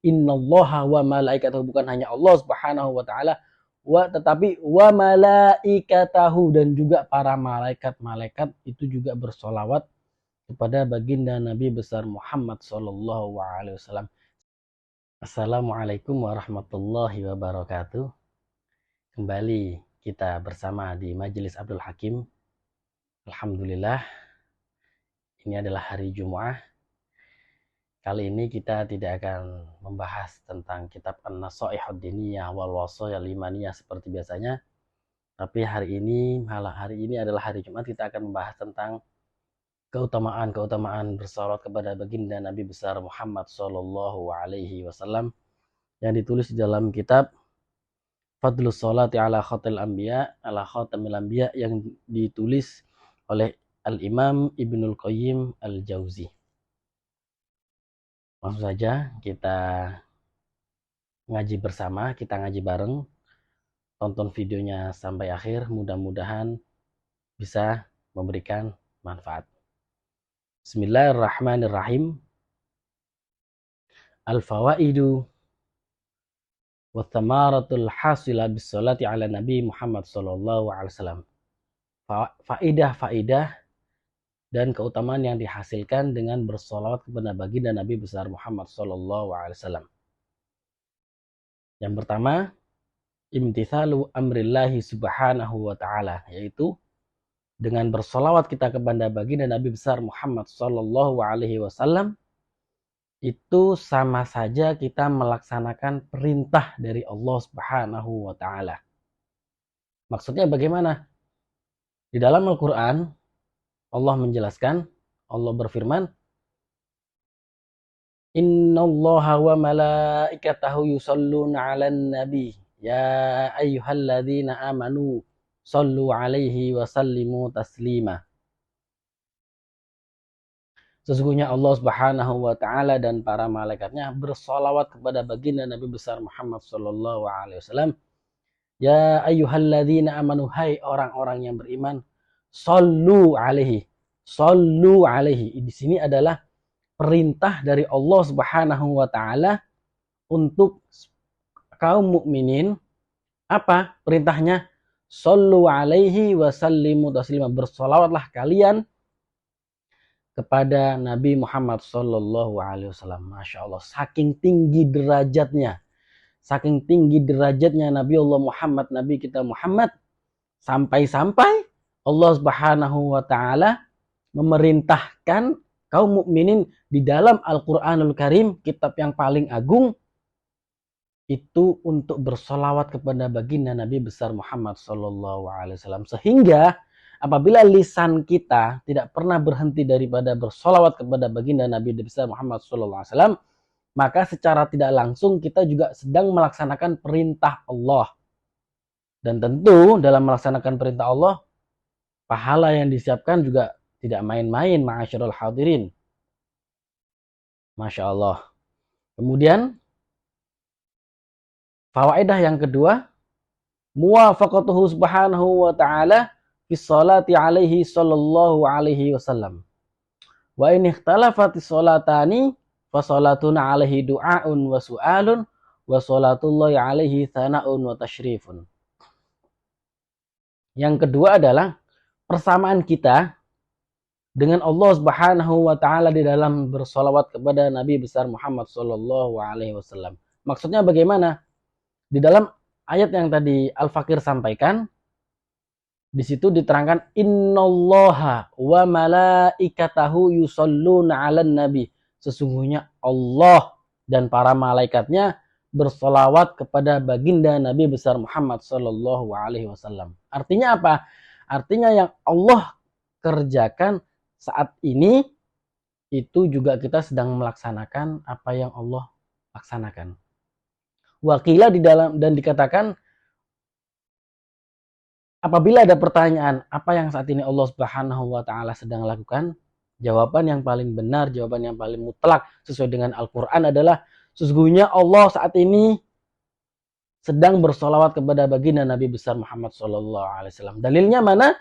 Innallaha wa malaikatahu, bukan hanya Allah Subhanahu wa taala, tetapi wa malaikatahu, dan juga para malaikat-malaikat itu juga bersolawat kepada baginda Nabi besar Muhammad sallallahu alaihi wasallam. Assalamualaikum warahmatullahi wabarakatuh. Kembali kita bersama di Majelis Abdul Hakim. Alhamdulillah, ini adalah hari Jumu'ah. Kali ini kita tidak akan membahas tentang kitab An-Nasaihud Diniyah wal Wasaya Limaniyah seperti biasanya. Tapi hari ini adalah hari Jumat, kita akan membahas tentang keutamaan bersalawat kepada baginda Nabi besar Muhammad sallallahu alaihi wasallam yang ditulis di dalam kitab Fadlus Sholati ala Khatamil Anbiya yang ditulis oleh Al-Imam Ibnul Qayyim Al-Jauzi. Langsung saja kita ngaji bersama, kita ngaji bareng. Tonton videonya sampai akhir, mudah-mudahan bisa memberikan manfaat. Bismillahirrahmanirrahim. Al-fawaidu wa thamaratul hasila bis-sholati ala Nabi Muhammad sallallahu alaihi wasallam. Faidah dan keutamaan yang dihasilkan dengan bersolawat kepada baginda Nabi besar Muhammad sallallahu alaihi wasallam. Yang pertama, imtithalu amrillahi subhanahu wa ta'ala, yaitu dengan bersolawat kita kepada baginda Nabi besar Muhammad sallallahu alaihi wasallam itu sama saja kita melaksanakan perintah dari Allah Subhanahu wa ta'ala. Maksudnya bagaimana? Di dalam Al-Quran Allah menjelaskan, Allah berfirman, Innallaha wa malaikatahu yusalluna 'alan nabi ya ayyuhalladzina amanu sallu 'alaihi wa sallimu taslima. Sesungguhnya Allah Subhanahu wa taala dan para malaikatnya bersolawat kepada baginda Nabi besar Muhammad sallallahu alaihi wasallam. Ya ayyuhalladzina amanu, hai orang-orang yang beriman, sallu alaihi. Sallu alaihi. Di sini adalah perintah dari Allah Subhanahu wa taala untuk kaum mukminin. Apa perintahnya? Sallu alaihi wa sallimu taslima. Bersolawatlah kalian kepada Nabi Muhammad sallallahu alaihi wasallam. Masya Allah, saking tinggi derajatnya. Saking tinggi derajatnya Nabi Allah Muhammad, Nabi kita Muhammad, sampai-sampai Allah Subhanahu wa taala memerintahkan kaum mukminin di dalam Al-Qur'anul Karim, kitab yang paling agung, itu untuk bersolawat kepada baginda Nabi besar Muhammad sallallahu alaihi wasallam. Sehingga apabila lisan kita tidak pernah berhenti daripada bersolawat kepada baginda Nabi besar Muhammad sallallahu alaihi wasallam, maka secara tidak langsung kita juga sedang melaksanakan perintah Allah. Dan tentu dalam melaksanakan perintah Allah, pahala yang disiapkan juga tidak main-main, ma'asyiral hadirin. Masya Allah. Kemudian fawaidah yang kedua, muwafaqatuhu subhanahu wa ta'ala fi sholati alaihi sallallahu alaihi wasallam. Wa in ikhtalafati sholatani fa sholatuna alaihi du'aun wa su'alun wa sholatullahi alaihi thana'un wa tashrifun. Yang kedua adalah persamaan kita dengan Allah Subhanahu wa taala di dalam bersolawat kepada Nabi besar Muhammad sallallahu alaihi wasallam. Maksudnya bagaimana? Di dalam ayat yang tadi Al-Fakir sampaikan, di situ diterangkan innallaha wa malaikatahu yusalluna 'alan nabi. Sesungguhnya Allah dan para malaikatnya bersolawat kepada baginda Nabi besar Muhammad sallallahu alaihi wasallam. Artinya apa? Artinya yang Allah kerjakan saat ini itu juga kita sedang melaksanakan apa yang Allah laksanakan. Wakilah di dalam dan dikatakan apabila ada pertanyaan apa yang saat ini Allah Subhanahu wa taala sedang lakukan, jawaban yang paling benar, jawaban yang paling mutlak sesuai dengan Al-Qur'an adalah sesungguhnya Allah saat ini sedang bersolawat kepada baginda Nabi besar Muhammad sallallahu alaihi wasallam. Dalilnya mana?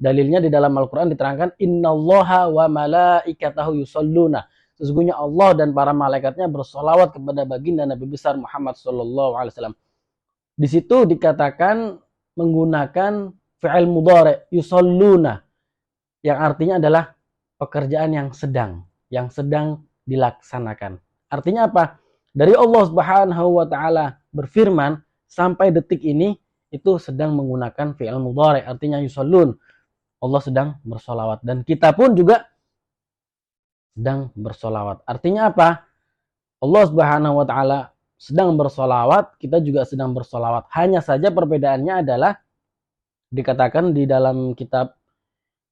Dalilnya di dalam Al-Quran diterangkan innallaha wa malaikatahu yusalluna. Sesungguhnya Allah dan para malaikatnya bersolawat kepada baginda Nabi besar Muhammad sallallahu alaihi wasallam. Di situ dikatakan menggunakan fi'il mudhari yusalluna, yang artinya adalah pekerjaan yang sedang dilaksanakan. Artinya apa? Dari Allah Subhanahu wa taala berfirman sampai detik ini itu sedang menggunakan fi'il mudhari, artinya yusallun. Allah sedang bersolawat dan kita pun juga sedang bersolawat. Artinya apa? Allah Subhanahu wa taala sedang bersolawat, kita juga sedang bersolawat. Hanya saja perbedaannya adalah dikatakan di dalam kitab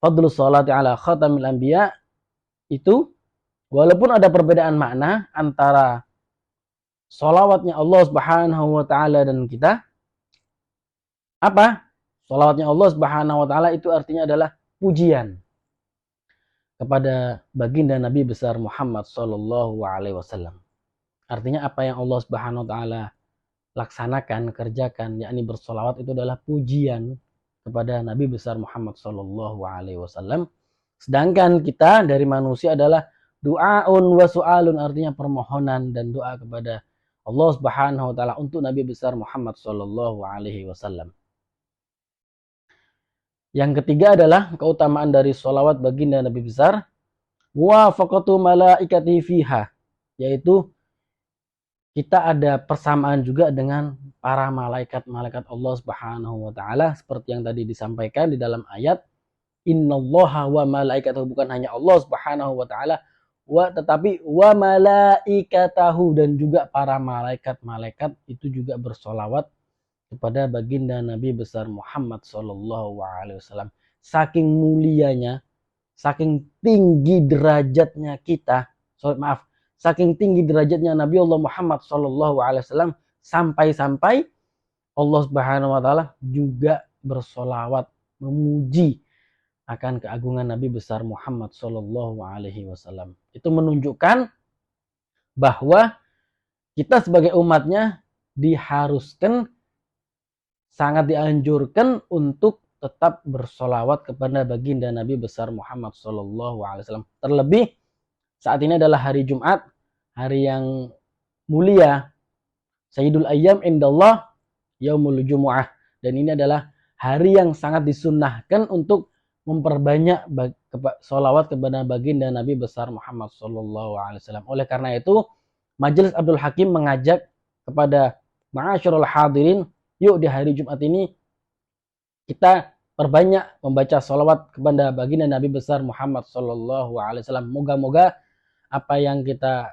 Fadlus Sholati ala Khatamil Anbiya itu, walaupun ada perbedaan makna antara solawatnya Allah Subhanahu wa taala dan kita, apa? Solawatnya Allah Subhanahu wa taala itu artinya adalah pujian kepada baginda Nabi besar Muhammad sallallahu alaihi wasallam. Artinya apa yang Allah Subhanahu wa taala laksanakan, kerjakan, yakni bersolawat itu adalah pujian kepada Nabi besar Muhammad sallallahu alaihi wasallam. Sedangkan kita dari manusia adalah du'aun wa su'alun, artinya permohonan dan doa kepada Allah Subhanahu wa taala untuk Nabi besar Muhammad sallallahu alaihi wasallam. Yang ketiga adalah keutamaan dari solawat baginda Nabi besar wafaqatu malaikati fiha, yaitu kita ada persamaan juga dengan para malaikat-malaikat Allah Subhanahu wa taala seperti yang tadi disampaikan di dalam ayat innallaha wa malaikatahu, bukan hanya Allah Subhanahu wa taala tetapi wa malaikatahu, dan juga para malaikat-malaikat itu juga bersolawat kepada baginda Nabi besar Muhammad sallallahu alaihi wasallam. Saking mulianya, saking tinggi derajatnya kita, saking tinggi derajatnya Nabi Allah Muhammad sallallahu alaihi wasallam sampai-sampai Allah Subhanahu wa taala juga bersolawat memuji akan keagungan Nabi besar Muhammad sallallahu alaihi wasallam. Itu menunjukkan bahwa kita sebagai umatnya diharuskan, sangat dianjurkan untuk tetap bersolawat kepada baginda Nabi besar Muhammad sallallahu alaihi wasallam. Terlebih saat ini adalah hari Jumat, hari yang mulia, Sayyidul Ayyam indallah Yaumul Jumu'ah, dan ini adalah hari yang sangat disunnahkan untuk memperbanyak solawat kepada baginda Nabi besar Muhammad sallallahu alaihi wasallam. Oleh karena itu, Majelis Abdul Hakim mengajak kepada ma'asyiral hadirin, yuk di hari Jumat ini kita perbanyak membaca solawat kepada baginda Nabi besar Muhammad sallallahu alaihi wasallam. Moga-moga apa yang kita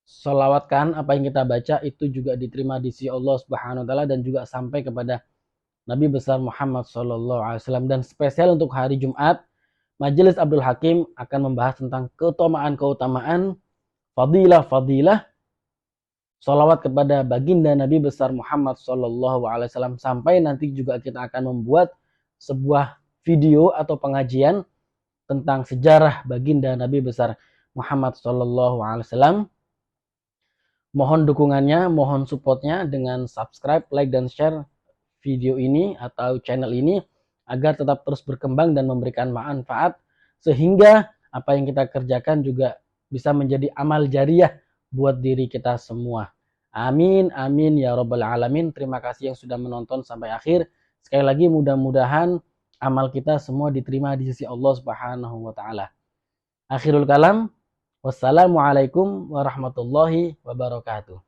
solawatkan, apa yang kita baca itu juga diterima di sisi Allah Subhanahu wa taala dan juga sampai kepada Nabi besar Muhammad sallallahu alaihi wasallam. Dan spesial untuk hari Jumat, Majelis Abdul Hakim akan membahas tentang keutamaan-keutamaan, fadilah-fadilah solawat kepada baginda Nabi besar Muhammad sallallahu alaihi wasallam, sampai nanti juga kita akan membuat sebuah video atau pengajian tentang sejarah baginda Nabi besar Muhammad sallallahu alaihi wasallam. Mohon dukungannya, mohon supportnya dengan subscribe, like dan share video ini atau channel ini agar tetap terus berkembang dan memberikan manfaat, sehingga apa yang kita kerjakan juga bisa menjadi amal jariah buat diri kita semua. Amin, amin ya rabbal alamin. Terima kasih yang sudah menonton sampai akhir. Sekali lagi mudah-mudahan amal kita semua diterima di sisi Allah Subhanahu wa taala. Akhirul kalam, wassalamualaikum warahmatullahi wabarakatuh.